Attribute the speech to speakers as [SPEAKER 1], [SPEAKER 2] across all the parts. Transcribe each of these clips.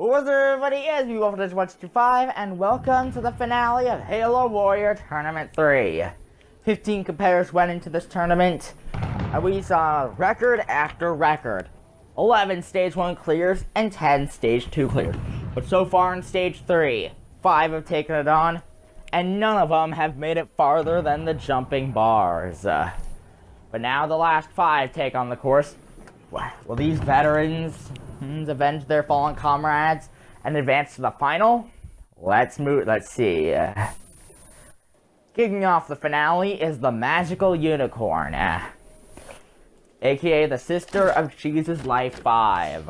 [SPEAKER 1] What's up, everybody? It's me, Wolf125, and welcome to the finale of Halo Warrior Tournament 3. 15 competitors went into this tournament, and we saw record after record. 11 Stage 1 clears, and 10 Stage 2 clears. But so far in Stage 3, 5 have taken it on, and none of them have made it farther than the jumping bars. But now the last 5 take on the course. Will these veterans avenge their fallen comrades and advance to the final? Let's see. Kicking off the finale is the Magical Unicorn, aka the sister of Cheese's Life 5.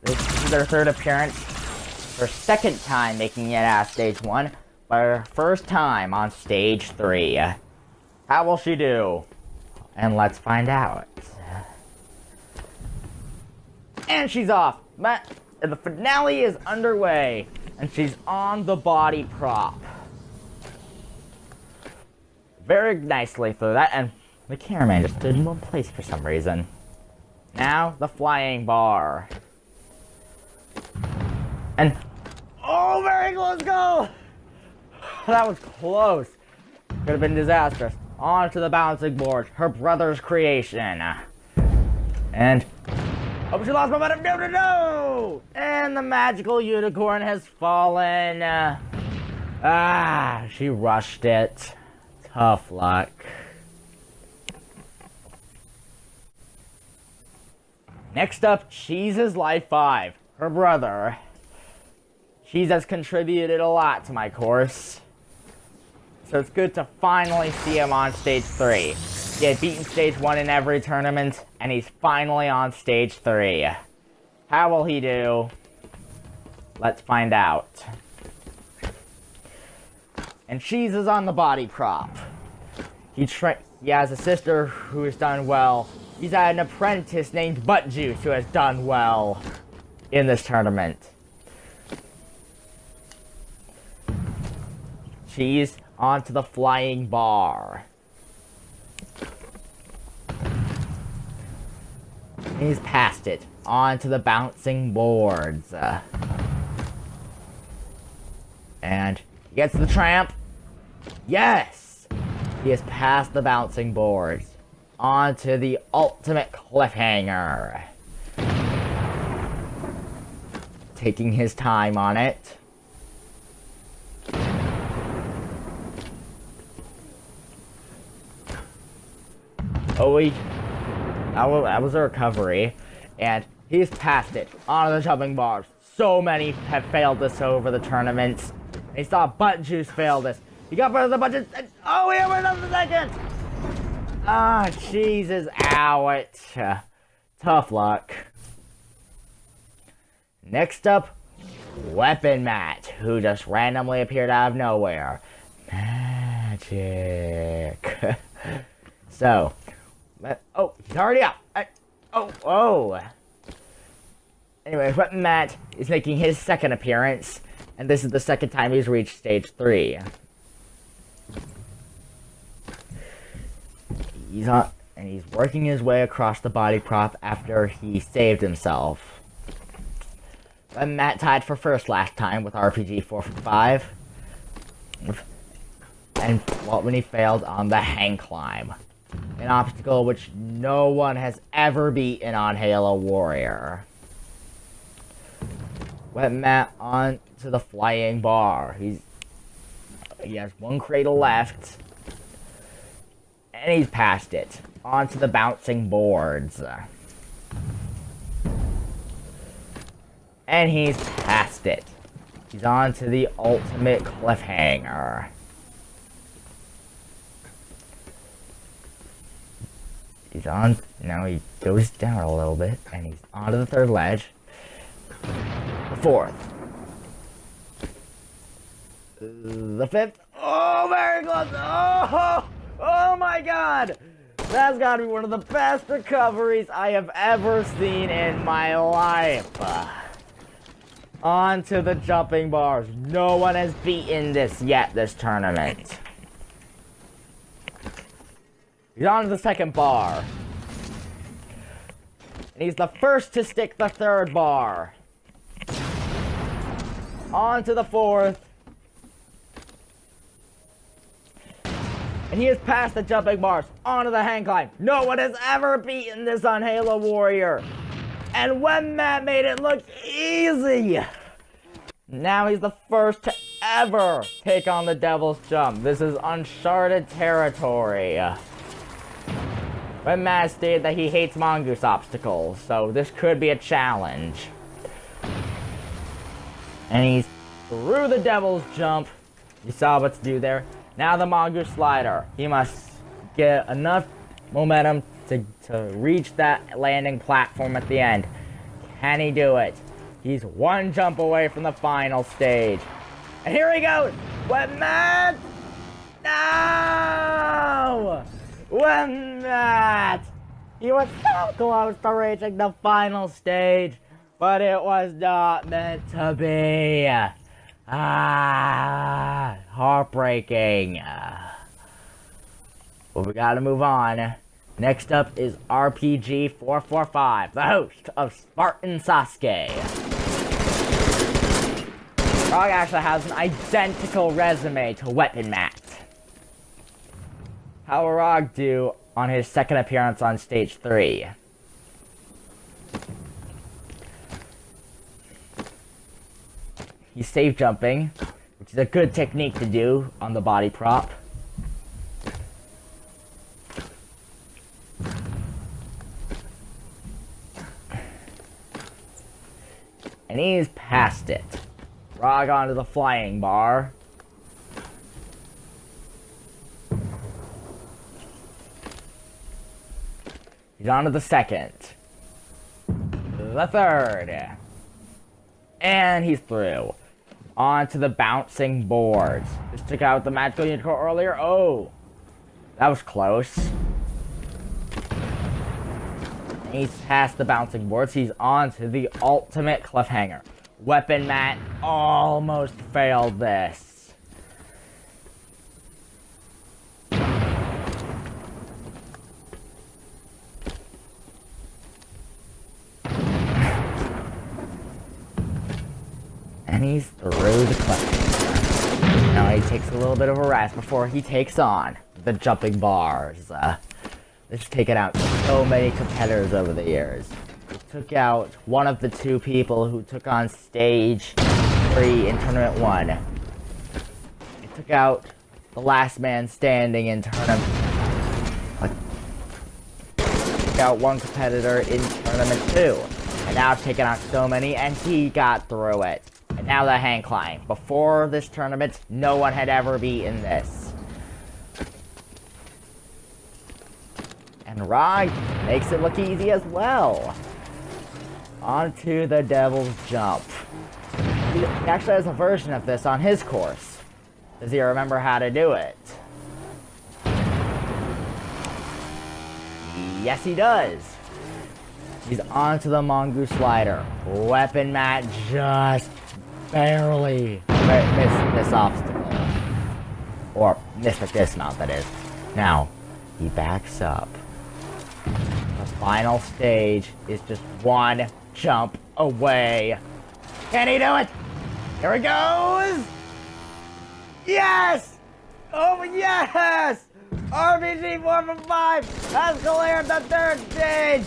[SPEAKER 1] This is their third appearance, her second time making it out of Stage 1, but her first time on Stage 3. How will she do? And let's find out. And she's off. The finale is underway, and she's on the body prop. Very nicely through that, and the cameraman just stood in one place for some reason. Now, the flying bar. And, oh, very close goal! That was close. Could have been disastrous. Onto the bouncing board, her brother's creation. And, oh, she lost momentum, no! And the Magical Unicorn has fallen. She rushed it. Tough luck. Next up, Cheese's Life 5, her brother. Cheese has contributed a lot to my course, so it's good to finally see him on Stage 3. He had beaten Stage 1 in every tournament, and he's finally on Stage 3. How will he do? Let's find out. And Cheese is on the body prop. He has a sister who has done well. He's had an apprentice named Butt Juice who has done well in this tournament. Cheese onto the flying bar. He's past it. Onto the bouncing boards. And he gets the tramp. Yes! He has passed the bouncing boards. Onto the ultimate cliffhanger. Taking his time on it. Oh, that was a recovery, and he's passed it onto the jumping bars. So many have failed this over the tournaments. He saw Butt Juice fail this. He got rid of the Butt Juice, and oh, he went on the second! Jesus, out. Tough luck. Next up, Weapon Matt, who just randomly appeared out of nowhere. Magic. So, oh, he's already up. Oh. Anyway, Weapon Matt is making his second appearance, and this is the second time he's reached Stage 3. He's working his way across the body prop after he saved himself. Weapon Matt tied for first last time with RPG 455. And when he failed on the hang climb. An obstacle which no one has ever beaten on Halo Warrior. Weapon Matt on to the flying bar. He has one cradle left. And he's passed it. Onto the bouncing boards. And he's passed it. He's on to the ultimate cliffhanger. He's on, now he goes down a little bit, and he's onto the third ledge. The fourth. The fifth. Oh, very close. Oh my god. That's gotta be one of the best recoveries I have ever seen in my life. Onto the jumping bars. No one has beaten this yet this tournament. He's on to the second bar. And he's the first to stick the third bar. On to the fourth. And he has passed the jumping bars onto the hang climb. No one has ever beaten this on Halo Warrior. And when Matt made it look easy. Now he's the first to ever take on the Devil's Jump. This is uncharted territory. When Matt stated that he hates mongoose obstacles, so this could be a challenge. And he's through the Devil's Jump. You saw what to do there. Now the mongoose slider. He must get enough momentum to reach that landing platform at the end. Can he do it? He's one jump away from the final stage. And here he goes! When Matt! No! When Matt! He was so close to reaching the final stage, but it was not meant to be. Heartbreaking. But we gotta move on. Next up is RPG445, the host of Spartan Sasuke. Rog actually has an identical resume to Weapon Matt. How will Rog do on his second appearance on Stage 3? He's safe jumping, which is a good technique to do on the body prop. And he's past it. Rog onto the flying bar. He's onto the second. The third. And he's through. Onto the bouncing boards. Just took out the magical unicorn earlier. Oh, that was close. He's past the bouncing boards. He's on to the ultimate cliffhanger. Weapon Matt almost failed this. And he's through the cliffhanger. Now he takes a little bit of a rest before he takes on the jumping bars. This has taken out so many competitors over the years. It took out one of the two people who took on Stage 3 in Tournament 1. It took out the last man standing in Tournament... It took out one competitor in Tournament 2. And now it's taken out so many, and he got through it. And now the hang climb. Before this tournament, no one had ever beaten this. And Rog makes it look easy as well. Onto the Devil's Jump. He actually has a version of this on his course. Does he remember how to do it? Yes, he does. He's onto the mongoose slider. Weapon Matt just barely missed this obstacle. Or missed the dismount, that is. Now, he backs up. The final stage is just one jump away. Can he do it? Here he goes! Yes! Oh, yes! RPG445 has cleared the third stage!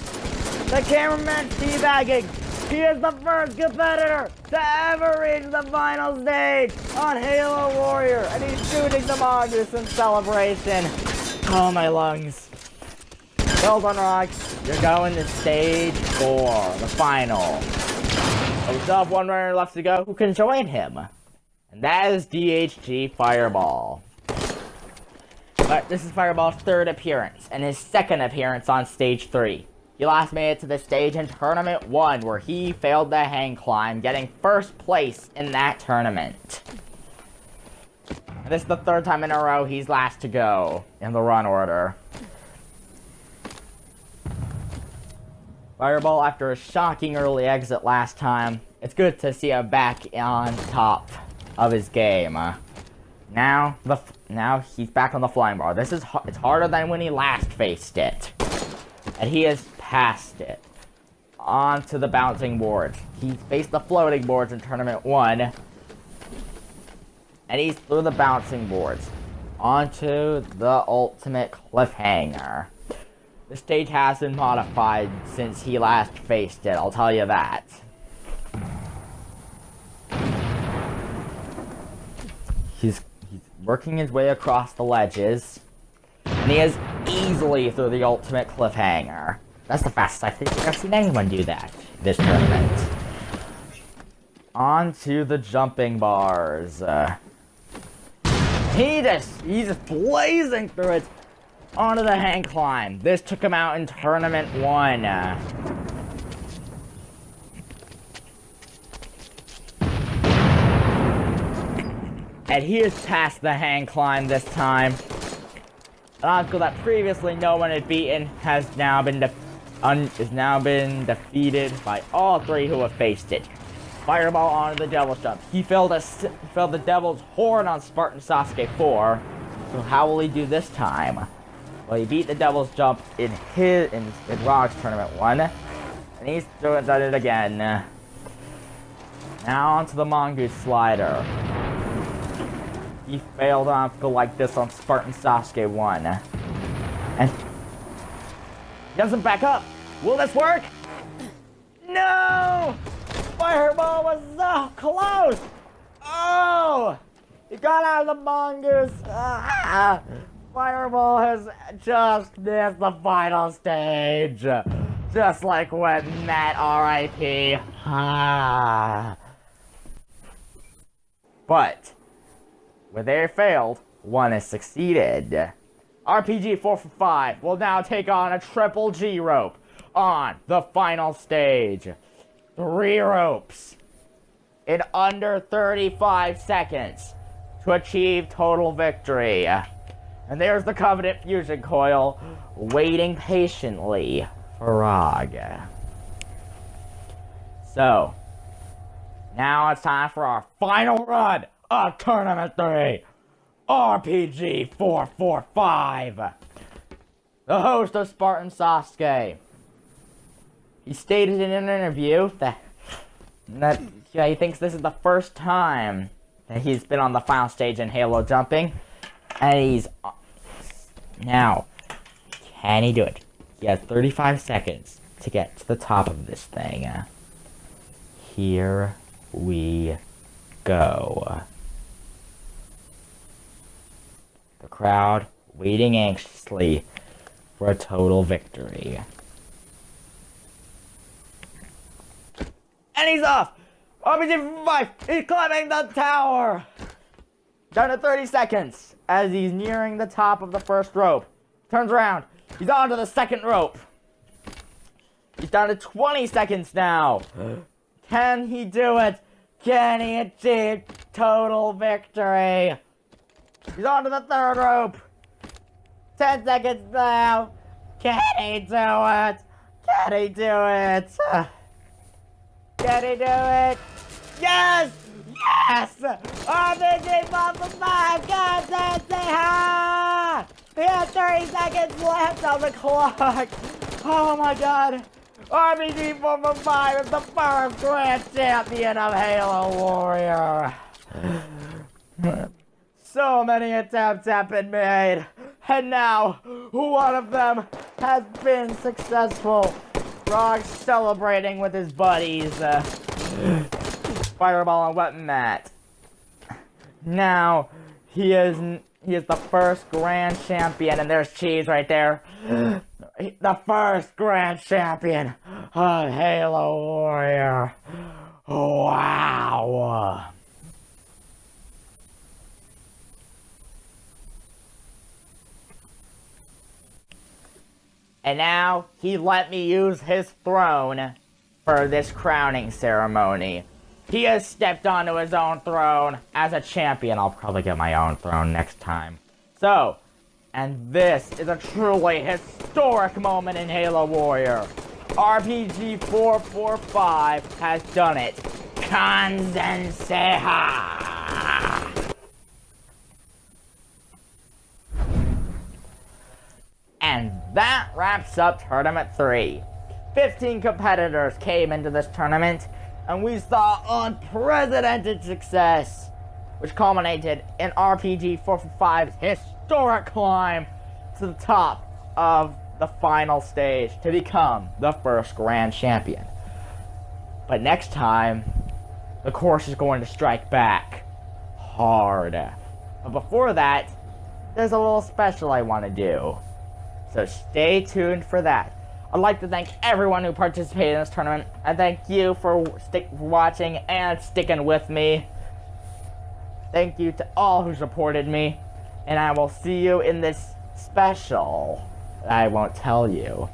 [SPEAKER 1] The cameraman's teabagging. He is the first competitor to ever reach the final stage on Halo Warrior, and he's shooting the mongoose in celebration. Oh, my lungs. Well done, Rog. You're going to Stage 4, the final. We still have one runner left to go who can join him. And that is DHG Fireball. But this is Fireball's third appearance, and his second appearance on Stage 3. He last made it to the stage in Tournament 1, where he failed the hang climb, getting first place in that tournament. And this is the third time in a row he's last to go in the run order. Fireball, after a shocking early exit last time, it's good to see him back on top of his game. Now he's back on the flying bar. It's harder than when he last faced it. And he has passed it. onto the bouncing boards. He faced the floating boards in Tournament 1. And he's through the bouncing boards onto the ultimate cliffhanger. The stage has been modified since he last faced it, I'll tell you that. He's working his way across the ledges, and he is easily through the ultimate cliffhanger. That's the fastest I think I've seen anyone do that this tournament. On to the jumping bars. He's just blazing through it onto the hang climb. This took him out in Tournament 1. And he is past the hang climb this time. An obstacle that previously no one had beaten has now been defeated by all three who have faced it. Fireball onto the Devil's Jump. He failed the Devil's Horn on Spartan Sasuke 4. So how will he do this time? Well, he beat the Devil's Jump in Rock's Tournament 1. And he's done it again. Now onto the Mongoose Slider. He failed an obstacle like this on Spartan Sasuke 1. And he doesn't back up. Will this work? No! Fireball was so close! Oh! He got out of the Mongoose. Fireball has just missed the final stage. Just like when Matt R.I.P. But where they failed, one has succeeded. RPG 4 for 5 will now take on a Triple G rope on the final stage. 3 ropes in under 35 seconds to achieve total victory. And there's the Covenant Fusion Coil waiting patiently for Rog. So, now it's time for our final run of Tournament 3, RPG 445. The host of Spartan Sasuke. He stated in an interview that he thinks this is the first time that he's been on the final stage in Halo jumping. And he's... Now, can he do it? He has 35 seconds to get to the top of this thing. Here we go. The crowd waiting anxiously for a total victory. And he's off! RPG 5! He's climbing the tower! Down to 30 seconds as he's nearing the top of the first rope. Turns around. He's on to the second rope. He's down to 20 seconds now. Can he do it? Can he achieve total victory? He's on to the third rope. 10 seconds now. Can he do it? Can he do it? Can he do it? Yes! Yes! RPG 4 for 5! God, say ha! He has 30 seconds left on the clock! Oh my god! RPG 4 for 5 is the first grand champion of Halo Warrior! So many attempts have been made, and now one of them has been successful. Rog's celebrating with his buddies. Fireball and Weapon Mat. Now he is the first grand champion, and there's Cheese right there. The first grand champion of Halo Warrior. Wow. And now he let me use his throne for this crowning ceremony. He has stepped onto his own throne as a champion. I'll probably get my own throne next time. So, and this is a truly historic moment in Halo Warrior. RPG 445 has done it. Kanzen Seha! And that wraps up Tournament 3. 15 competitors came into this tournament, and we saw unprecedented success, which culminated in RPG 445's historic climb to the top of the final stage to become the first grand champion. But next time, the course is going to strike back hard. But before that, there's a little special I want to do. So stay tuned for that. I'd like to thank everyone who participated in this tournament. And thank you for watching and sticking with me. Thank you to all who supported me. And I will see you in this special that I won't tell you.